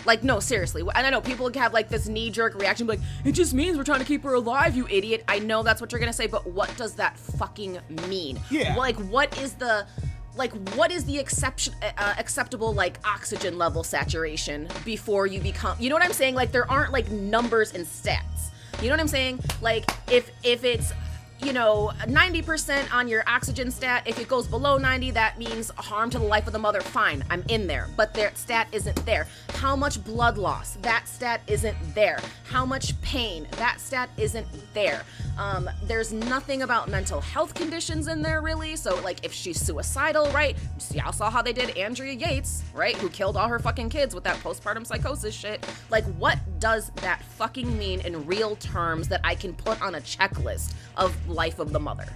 Like, no, seriously. And I know people have like this knee-jerk reaction, like, it just means we're trying to keep her alive, you idiot. I know that's what you're gonna say, but what does that fucking mean? Yeah. Like, what is the acceptable like oxygen level saturation before you become, you know what I'm saying? Like, there aren't like numbers and stats. You know what I'm saying? Like, if it's, you know, 90% on your oxygen stat, if it goes below 90, that means harm to the life of the mother. Fine, I'm in there, but their stat isn't there. How much blood loss? That stat isn't there. How much pain? That stat isn't there. There's nothing about mental health conditions in there, really. So, like, if she's suicidal, right? Y'all saw how they did Andrea Yates, right? Who killed all her fucking kids with that postpartum psychosis shit. Like, what does that fucking mean in real terms that I can put on a checklist of life of the mother?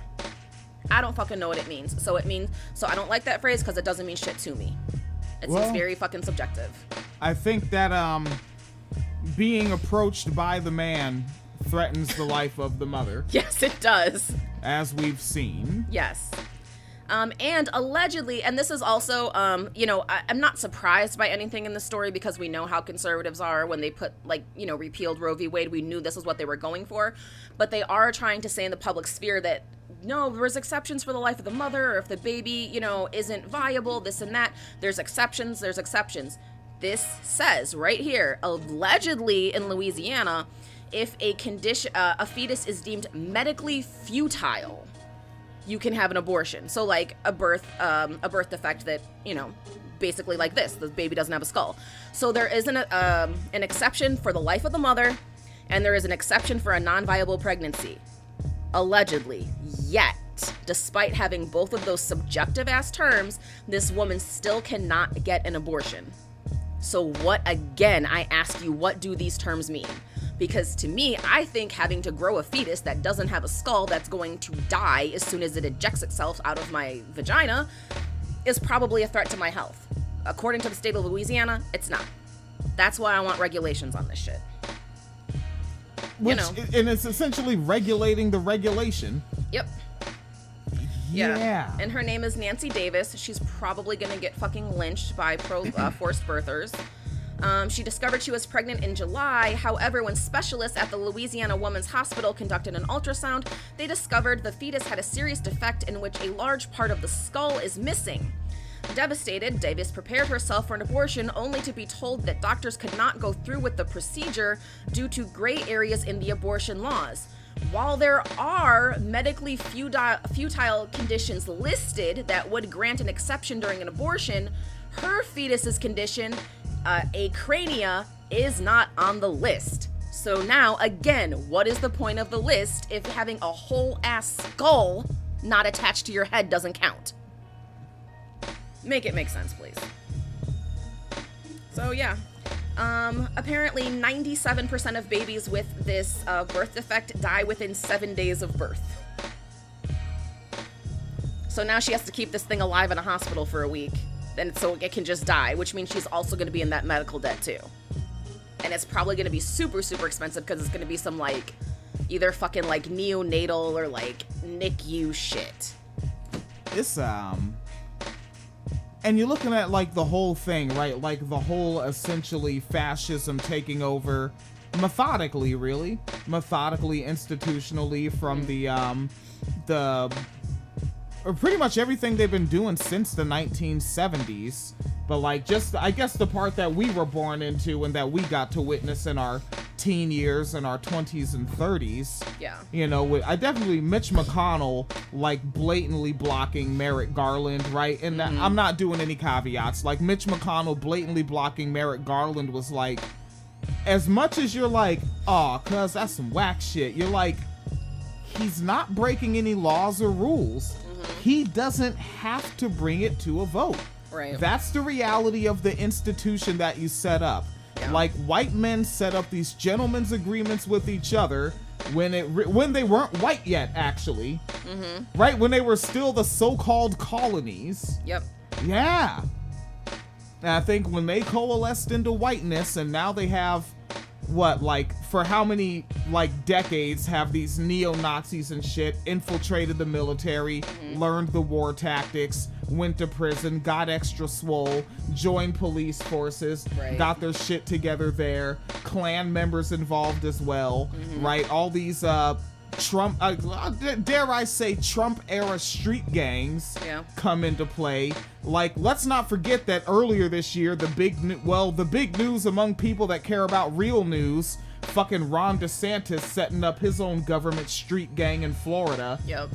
I don't fucking know what it means. So I don't like that phrase because it doesn't mean shit to me. It's very fucking subjective. I think that being approached by the man threatens the life of the mother. Yes, it does. As we've seen. Yes. And allegedly, and this is also, you know, I'm not surprised by anything in the story because we know how conservatives are when they put, like, you know, repealed Roe v. Wade. We knew this is what they were going for. But they are trying to say in the public sphere that, no, there's exceptions for the life of the mother, or if the baby, you know, isn't viable, this and that. There's exceptions. This says right here, allegedly in Louisiana, if a condition, a fetus is deemed medically futile, you can have an abortion. So like a birth defect that, you know, basically like this, the baby doesn't have a skull. So there is an exception for the life of the mother, and there is an exception for a non-viable pregnancy, allegedly. Yet, despite having both of those subjective ass terms, this woman still cannot get an abortion. So what, again, I ask you, what do these terms mean? Because to me, I think having to grow a fetus that doesn't have a skull that's going to die as soon as it ejects itself out of my vagina is probably a threat to my health. According to the state of Louisiana, it's not. That's why I want regulations on this shit. And it's essentially regulating the regulation. Yep. Yeah. And her name is Nancy Davis. She's probably going to get fucking lynched by forced birthers. She discovered she was pregnant in July. However, when specialists at the Louisiana Women's Hospital conducted an ultrasound, they discovered the fetus had a serious defect in which a large part of the skull is missing. Devastated, Davis prepared herself for an abortion only to be told that doctors could not go through with the procedure due to gray areas in the abortion laws. While there are medically futile conditions listed that would grant an exception during an abortion, her fetus's condition, acrania, is not on the list. So now, again, what is the point of the list if having a whole ass skull not attached to your head doesn't count? Make it make sense, please. So yeah. Apparently 97% of babies with this birth defect die within 7 days of birth. So now she has to keep this thing alive in a hospital for a week, and so it can just die, which means she's also going to be in that medical debt too. And it's probably going to be super, super expensive because it's going to be some like either fucking like neonatal or like NICU shit. It's and you're looking at like the whole thing, right? Like the whole essentially fascism taking over methodically, institutionally from the pretty much everything they've been doing since the 1970s. But like, just I guess the part that we were born into and that we got to witness in our teen years and our 20s and 30s. Yeah. You know, I definitely Mitch McConnell like blatantly blocking Merrick Garland, right? And I'm not doing any caveats. Like Mitch McConnell blatantly blocking Merrick Garland was like, as much as you're like, oh, cuz that's some whack shit, you're like, he's not breaking any laws or rules. He doesn't have to bring it to a vote. Right. That's the reality of the institution that you set up. Yeah. Like white men set up these gentlemen's agreements with each other when they weren't white yet, actually. Right? When they were still the so-called colonies. Yep. Yeah. And I think when they coalesced into whiteness and now they have what, like, for how many, like, decades have these neo-Nazis and shit infiltrated the military, learned the war tactics, went to prison, got extra swole, joined police forces, Right. got their shit together there, Klan members involved as well, right? All these, Trump, dare I say, Trump-era street gangs come into play. Like, let's not forget that earlier this year, the big news among people that care about real news, fucking Ron DeSantis setting up his own government street gang in Florida. Yep.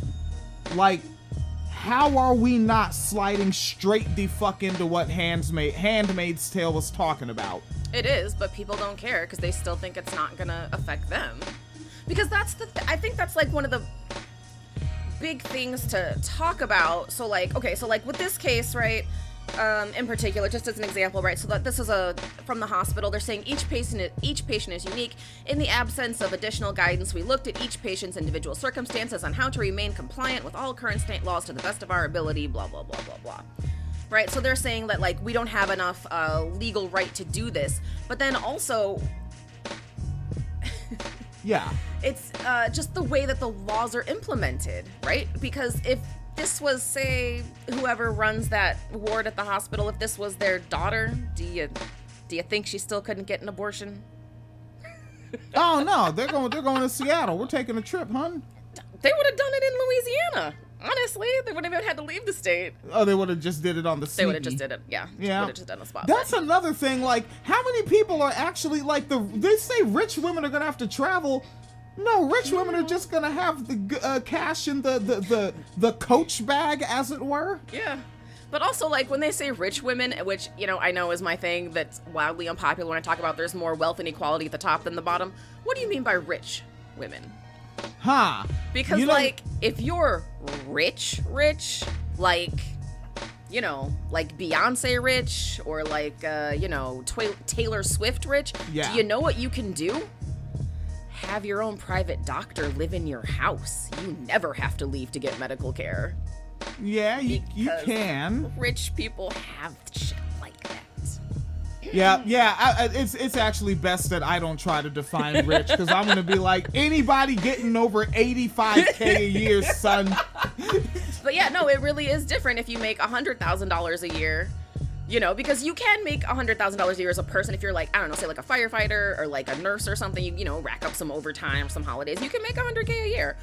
Like, how are we not sliding straight the fuck into what Handmaid's Tale was talking about? It is, but people don't care because they still think it's not gonna affect them. Because that's I think that's like one of the big things to talk about. So like, okay, so like with this case, right, in particular, just as an example, right, so that this is from the hospital, they're saying each patient is unique. In the absence of additional guidance, we looked at each patient's individual circumstances on how to remain compliant with all current state laws to the best of our ability, blah, blah, blah, blah, blah. Right, so they're saying that, like, we don't have enough legal right to do this. But then also... Yeah. It's just the way that the laws are implemented, right? Because if this was, say, whoever runs that ward at the hospital, if this was their daughter, do you think she still couldn't get an abortion? Oh no, they're going to Seattle. We're taking a trip, hun. They would have done it in Louisiana. Honestly, they wouldn't have even had to leave the state. Oh, they would have just did it on the sneaky. They would have just did it, yeah. Yeah. Would have just done a spot. That's another thing, like, how many people are actually, like, they say rich women are gonna have to travel. No, rich women are just gonna have the cash in the coach bag, as it were. Yeah. But also, like, when they say rich women, which, you know, I know is my thing that's wildly unpopular when I talk about there's more wealth inequality at the top than the bottom, what do you mean by rich women? Huh. Because, like, if you're rich, like, you know, like Beyonce rich, or like, you know, Taylor Swift rich, do you know what you can do? Have your own private doctor live in your house. You never have to leave to get medical care. Yeah, you can. Rich people have shit like that. Yeah. It's actually best that I don't try to define rich, because I'm gonna be like, anybody getting over $85K a year, son. But yeah, no, it really is different if you make $100,000 a year. You know, because you can make $100,000 a year as a person if you're like, I don't know, say like a firefighter or like a nurse or something. You know, rack up some overtime, some holidays. You can make $100K a year.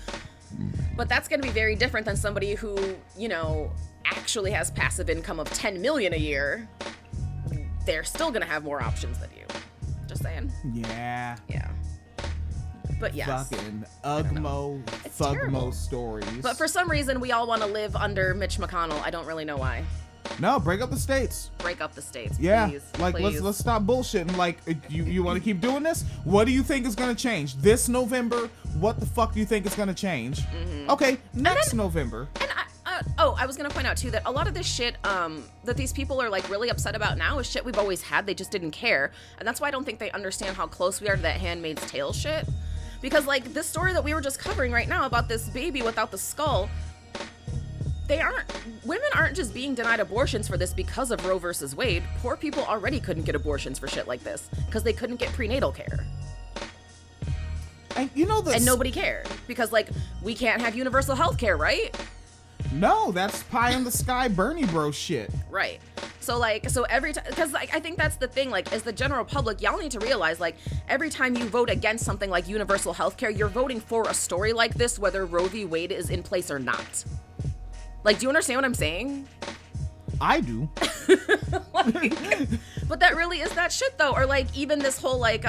But that's going to be very different than somebody who, you know, actually has passive income of $10 million a year. They're still going to have more options than you. Just saying. Yeah. Yeah. But yes. Fucking Ugmo stories. But for some reason, we all want to live under Mitch McConnell. I don't really know why. No, break up the states. Break up the states, yeah. Please. Like, please. let's stop bullshitting. Like, you want to keep doing this? What do you think is going to change? This November, what the fuck do you think is going to change? Okay, next November. And I was gonna point out too that a lot of this shit that these people are like really upset about now is shit we've always had. They just didn't care, and that's why I don't think they understand how close we are to that Handmaid's Tale shit. Because like this story that we were just covering right now about this baby without the skull, women aren't just being denied abortions for this because of Roe versus Wade. Poor people already couldn't get abortions for shit like this because they couldn't get prenatal care. And you know this. And nobody cared because like we can't have universal health care, right? No, that's pie in the sky Bernie bro shit. Right. So every time, because like I think that's the thing, like as the general public, y'all need to realize like every time you vote against something like universal health care, you're voting for a story like this, whether Roe v. Wade is in place or not. Like, do you understand what I'm saying? I do. But that really is that shit though. Or like even this whole like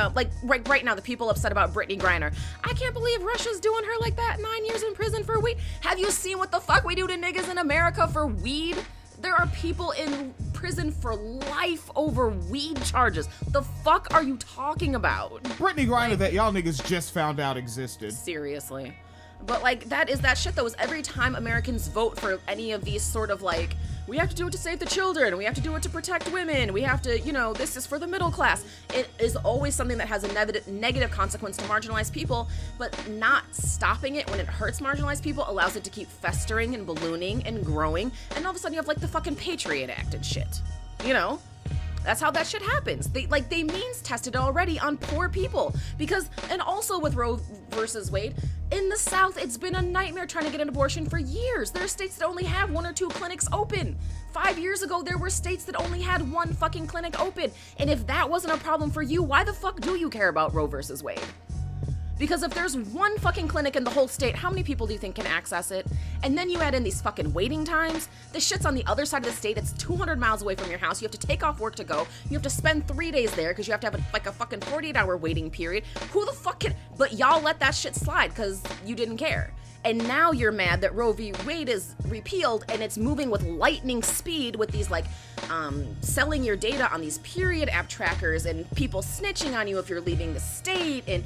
right now the people upset about Brittany Griner. I can't believe Russia's doing her like that. 9 years in prison for weed. Have you seen what the fuck we do to niggas in America for weed? There are people in prison for life over weed charges. The fuck are you talking about? Brittany Griner that y'all niggas just found out existed. Seriously. But like that is that shit though, is every time Americans vote for any of these sort of like, we have to do it to save the children, we have to do it to protect women, we have to, you know, this is for the middle class. It is always something that has a negative consequence to marginalized people, but not stopping it when it hurts marginalized people allows it to keep festering and ballooning and growing, and all of a sudden you have like the fucking Patriot Act and shit, you know? That's how that shit happens. They means tested already on poor people. Because, and also with Roe versus Wade, in the South, it's been a nightmare trying to get an abortion for years. There are states that only have 1 or 2 clinics open. 5 years ago, there were states that only had 1 fucking clinic open. And if that wasn't a problem for you, why the fuck do you care about Roe versus Wade? Because if there's 1 fucking clinic in the whole state, how many people do you think can access it? And then you add in these fucking waiting times. This shit's on the other side of the state. It's 200 miles away from your house. You have to take off work to go. You have to spend 3 days there because you have to have a fucking 48-hour waiting period. Who the fuck can... But y'all let that shit slide because you didn't care. And now you're mad that Roe v. Wade is repealed and it's moving with lightning speed with these like selling your data on these period app trackers and people snitching on you if you're leaving the state and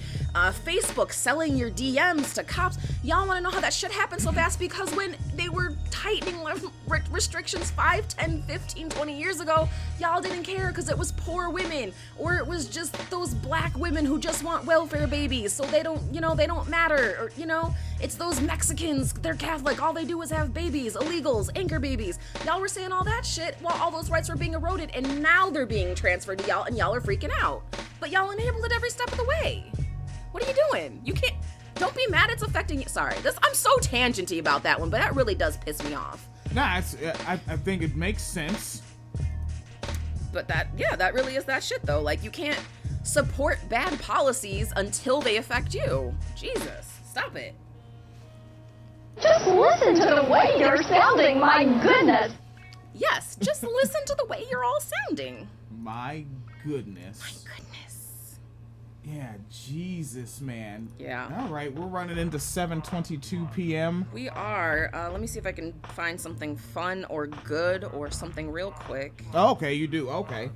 Facebook selling your DMs to cops. Y'all want to know how that shit happened so fast? Because when they were tightening restrictions 5, 10, 15, 20 years ago, y'all didn't care because it was poor women or it was just those black women who just want welfare babies so they don't, you know, they don't matter, or, you know, it's those Mexicans, they're Catholic, all they do is have babies, illegals, anchor babies. Y'all were saying all that shit while all those rights were being eroded, and now they're being transferred to y'all, and y'all are freaking out. But y'all enabled it every step of the way. What are you doing? You can't, don't be mad it's affecting you. Sorry, I'm so tangenty about that one, but that really does piss me off. Nah, I think it makes sense. But that really is that shit though. Like, you can't support bad policies until they affect you. Jesus, stop it. Just listen to the way you're sounding, my goodness. Yes, just listen to the way you're all sounding. My goodness. My goodness. Yeah, Jesus, man. Yeah. All right, we're running into 7:22 p.m. We are. Let me see if I can find something fun or good or something real quick. Okay, you do. Okay.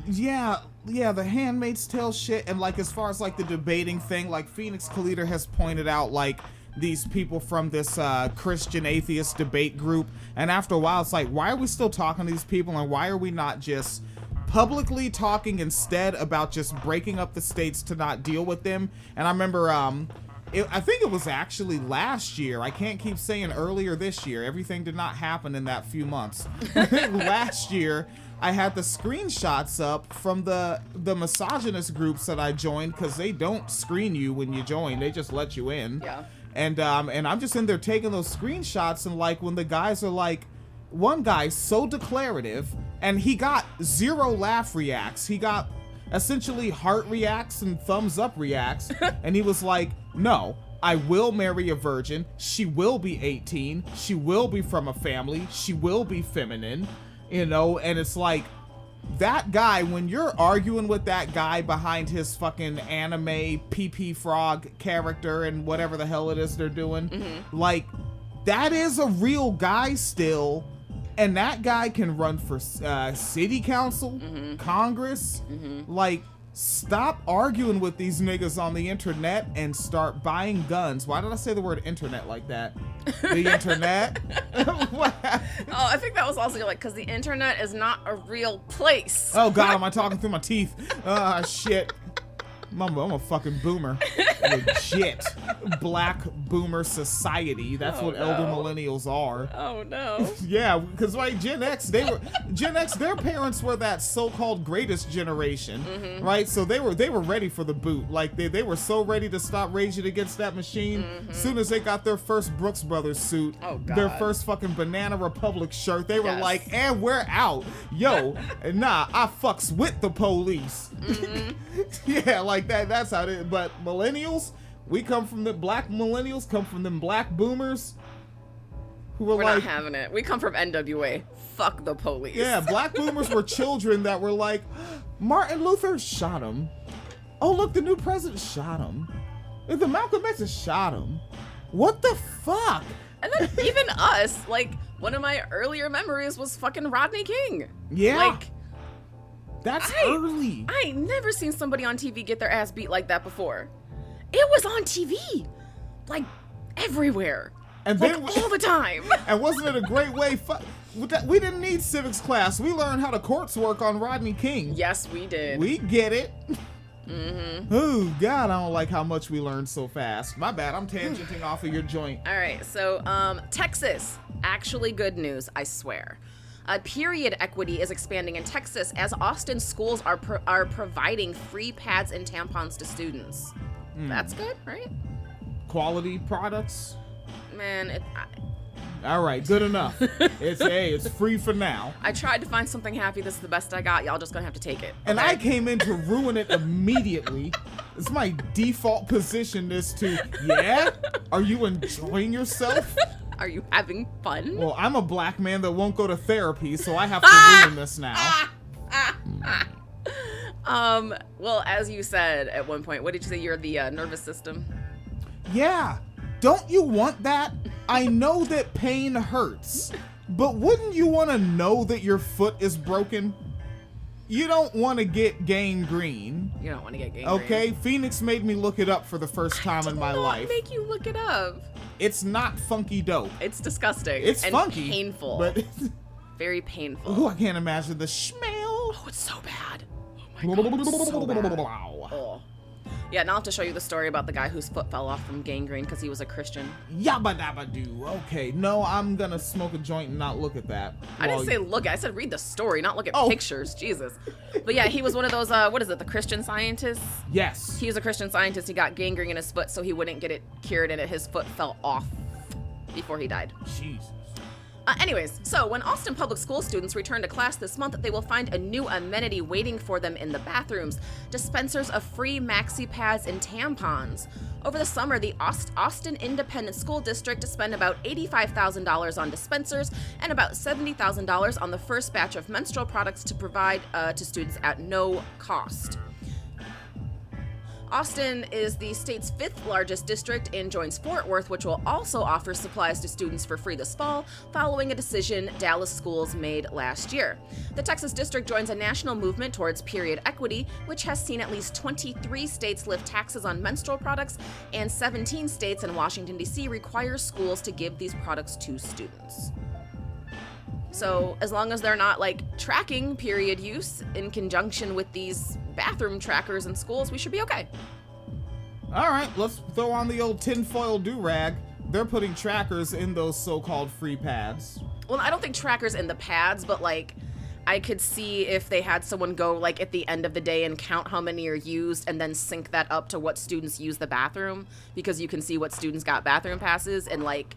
Yeah, the Handmaid's Tale shit, and like as far as like the debating thing, like Phoenix Calida has pointed out, like these people from this Christian atheist debate group, and after a while it's like, why are we still talking to these people, and why are we not just publicly talking instead about just breaking up the states to not deal with them? And I remember I think it was actually last year, I can't keep saying earlier this year, everything did not happen in that few months. Last year I had the screenshots up from the misogynist groups that I joined, because they don't screen you when you join, they just let you in. Yeah. And I'm just in there taking those screenshots, and like when the guys are like, one guy's so declarative, and he got 0 laugh reacts. He got essentially heart reacts and thumbs up reacts, and he was like, no, I will marry a virgin. She will be 18. She will be from a family. She will be feminine, you know, and it's like, that guy, when you're arguing with that guy behind his fucking anime PP Frog character and whatever the hell it is they're doing, like, that is a real guy still, and that guy can run for city council, Congress. Like, stop arguing with these niggas on the internet and start buying guns. Why did I say the word internet like that? The internet? Oh, I think that was also like, because the internet is not a real place. Oh God, am I talking through my teeth? Ah, shit. I'm a fucking boomer. Legit. Black boomer society. That's what elder millennials are. Oh no. Yeah, because like Gen X, their parents were that so-called greatest generation, right? So they were ready for the boot. Like they were so ready to stop raging against that machine. As soon as they got their first Brooks Brothers suit, their first fucking Banana Republic shirt, they were like, and we're out. Yo, nah, I fucks with the police. Yeah, like that's how it is. But millennials, black millennials come from them black boomers. who were We're like, not having it. We come from NWA. Fuck the police. yeah, black boomers were children that were like, Martin Luther shot him. Oh, look, the new president shot him. The Malcolm X shot him. What the fuck? And then even us, like, one of my earlier memories was fucking Rodney King. Yeah. Like, That's early. I ain't never seen somebody on TV get their ass beat like that before. It was on TV. Like, everywhere. And Like, then all the time. and wasn't it a great way? We didn't need civics class. We learned how the courts work on Rodney King. Yes, we did. We get it. Mm-hmm. Oh, God, I don't like how much we learned so fast. My bad, I'm tangenting off of your joint. All right, so Texas, actually good news, I swear. Period equity is expanding in Texas as Austin schools are providing free pads and tampons to students. That's good, right? Quality products? Man, All right, good enough. It's free for now. I tried to find something happy. This is the best I got. Y'all just gonna have to take it. And okay? I came in to ruin it immediately. It's my default position is to, yeah? Are you enjoying yourself? Are you having fun? Well, I'm a black man that won't go to therapy, so I have to ruin this now. Well, as you said at one point, what did you say? You're the nervous system? Yeah. Don't you want that? I know that pain hurts, but wouldn't you want to know that your foot is broken? You don't want to get gangrene. You don't want to get gangrene. Okay, Phoenix made me look it up for the first time in my life. Make you look it up. It's not funky dope. It's disgusting. It's and funky, painful. but very painful. ooh, I can't imagine the smell. Oh, it's so bad. Oh my god, it's so bad. Oh. Yeah, now I'll have to show you the story about the guy whose foot fell off from gangrene because he was a Christian. Yabba dabba doo. Okay, no, I'm gonna smoke a joint and not look at that. I didn't Well, say look at, I said read the story, not look at Oh. pictures. Jesus. But yeah, he was one of those, what is it, the Christian scientists? Yes. He was a Christian scientist. He got gangrene in his foot so he wouldn't get it cured, and his foot fell off before he died. Jesus. Anyways, so when Austin Public School students return to class this month, they will find a new amenity waiting for them in the bathrooms: dispensers of free maxi pads and tampons. Over the summer, the Austin Independent School District spent about $85,000 on dispensers and about $70,000 on the first batch of menstrual products to provide to students at no cost. Austin is the state's 5th largest district and joins Fort Worth, which will also offer supplies to students for free this fall, following a decision Dallas schools made last year. The Texas district joins a national movement towards period equity, which has seen at least 23 states lift taxes on menstrual products, and 17 states and Washington, D.C. require schools to give these products to students. So as long as they're not like tracking period use in conjunction with these bathroom trackers in schools, we should be okay. All right, let's throw on the old tinfoil do-rag. They're putting trackers in those so-called free pads. Well, I don't think trackers in the pads, but like I could see if they had someone go like at the end of the day and count how many are used and then sync that up to what students use the bathroom, because you can see what students got bathroom passes and like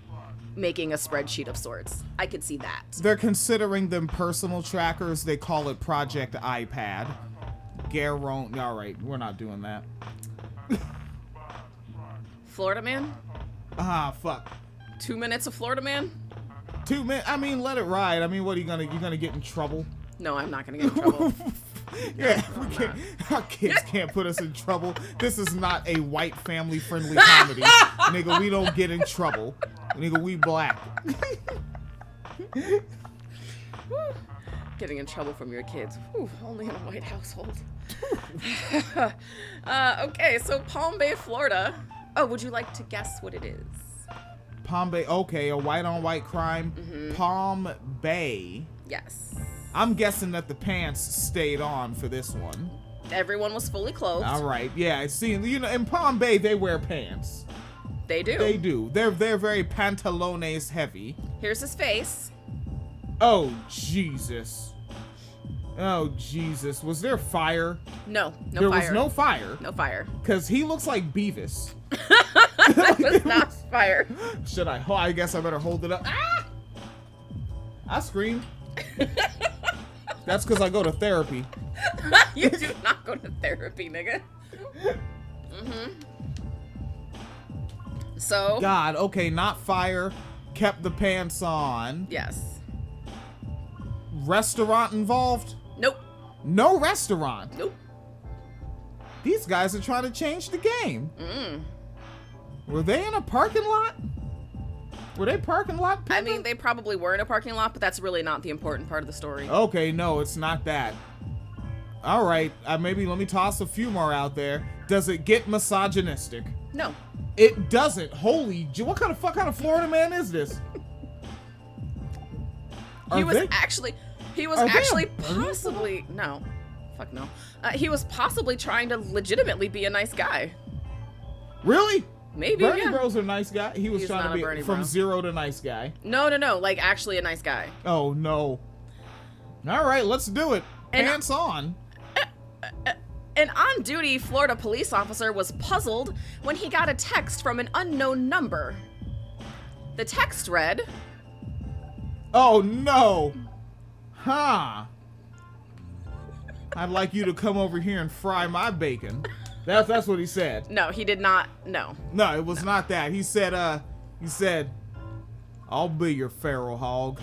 making a spreadsheet of sorts. I could see that. They're considering them personal trackers. They call it Project iPad. Garon. All right, we're not doing that. Florida Man? Ah, fuck. 2 minutes of Florida Man? 2 minutes. I mean, let it ride. I mean, what are you gonna get in trouble? No, I'm not gonna get in trouble. Yeah, we can't, our kids can't put us in trouble. This is not a white family-friendly comedy. Nigga, we don't get in trouble. Nigga, we black. Getting in trouble from your kids. Whew, only in a white household. Okay, so Palm Bay, Florida. Oh, would you like to guess what it is? Palm Bay, okay, a white-on-white crime. Palm Bay. Yes. I'm guessing that the pants stayed on for this one. Everyone was fully clothed. All right, yeah, see, you know, in Palm Bay, they wear pants. They do. They do. They're very pantalones heavy. Here's his face. Oh, Jesus. Oh, Jesus. Was there fire? No There fire. was no fire. No fire. Because he looks like Beavis. That was not fire. Should I? Oh, I guess I better hold it up. Ah! I screamed. That's because I go to therapy. You do not go to therapy, nigga. So. God, okay, not fire. kept the pants on. Yes. Restaurant involved? Nope. No restaurant. Nope. These guys are trying to change the game. Mm. Were they in a parking lot? Were they parking lot people? I mean, they probably were in a parking lot, but that's really not the important part of the story. Okay, no, it's not that. All right, maybe let me toss a few more out there. Does it get misogynistic? No. It doesn't. Holy, what kind of Florida man is this? He was actually possibly, no. Fuck no. He was possibly trying to legitimately be a nice guy. Really? Maybe, Bernie yeah. Bro's a nice guy. He was He's trying not to a be Bernie from Bro. zero to nice guy. No, like actually a nice guy. Oh, no. All right, let's do it. And- Pants on. An on-duty Florida police officer was puzzled when he got a text from an unknown number. The text read, Oh, no. Huh. I'd like you to come over here and fry my bacon. That's what he said. no, he did not, no. No, it was not that. He said, I'll be your feral hog.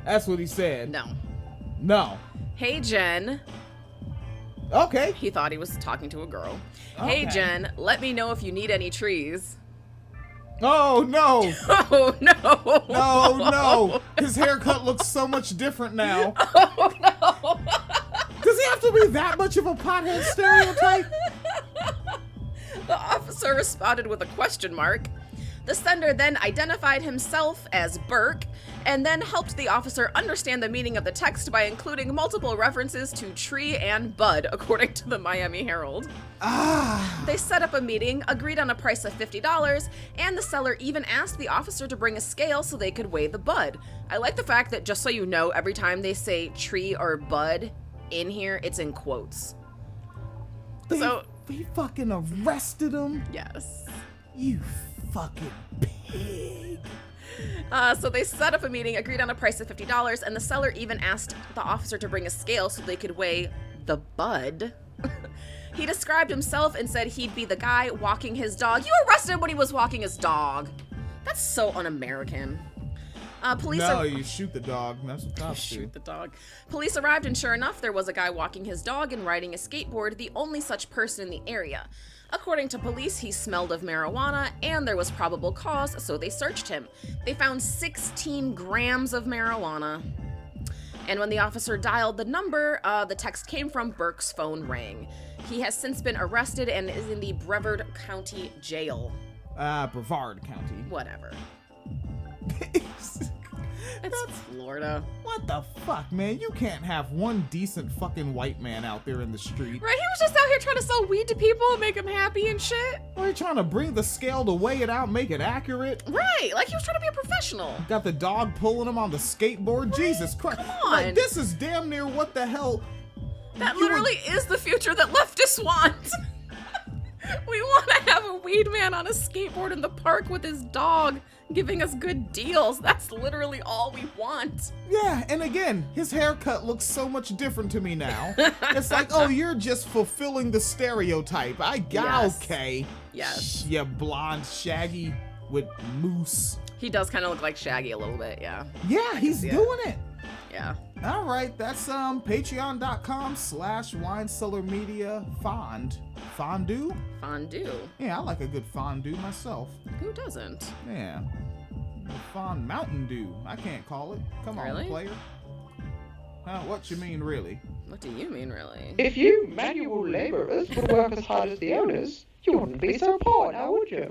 That's what he said. No. No. Hey, Jen. Okay. He thought he was talking to a girl. Hey, Okay. Jen, let me know if you need any trees. Oh, no. Oh, no. No, no. His haircut looks so much different now. Oh, no. Does he have to be that much of a pothead stereotype? The officer responded with a question mark. The sender then identified himself as Burke and then helped the officer understand the meaning of the text by including multiple references to tree and bud, according to the Miami Herald. They set up a meeting, agreed on a price of $50, and the seller even asked the officer to bring a scale so they could weigh the bud. I like the fact that, just so you know, every time they say tree or bud in here, it's in quotes. So, They fucking arrested him? yes. You fucking pig. So they set up a meeting, agreed on a price of $50, and the seller even asked the officer to bring a scale so they could weigh the bud. He described himself and said he'd be the guy walking his dog. You arrested him when he was walking his dog. That's so un-American. No, you shoot the dog. That's what cops do. Shoot the dog. Police arrived, and sure enough, there was a guy walking his dog and riding a skateboard, the only such person in the area. According to police, he smelled of marijuana, and there was probable cause, so they searched him. They found 16 grams of marijuana. And when the officer dialed the number, the text came from Burke's phone rang. He has since been arrested and is in the Brevard County Jail. Brevard County. Whatever. It's Florida. What the fuck, man? You can't have one decent fucking white man out there in the street. Right, he was just out here trying to sell weed to people and make them happy and shit. Are you trying to bring the scale to weigh it out, make it accurate? Right, like he was trying to be a professional. Got the dog pulling him on the skateboard? Jesus Christ. Come on. Like, this is damn near what the hell. That you literally is the future that leftists want. We want to have a weed man on a skateboard in the park with his dog, giving us good deals. That's literally all we want. Yeah, and again, his haircut looks so much different to me now. It's like, oh, you're just fulfilling the stereotype. Yes. Okay. Yes. Yeah, blonde, shaggy with moose. He does kind of look like Shaggy a little bit, yeah. Yeah, he's see it. doing it. Yeah. All right, that's patreon.com/winecellarmedia fondue. Fondue. Yeah, I like a good fondue myself. Who doesn't? Yeah. Fond Mountain Dew. I can't call it. Come on, Really? player. What you mean, really? What do you mean, really? If you manual laborers would work as hard as the owners, you wouldn't be so poor now, would you?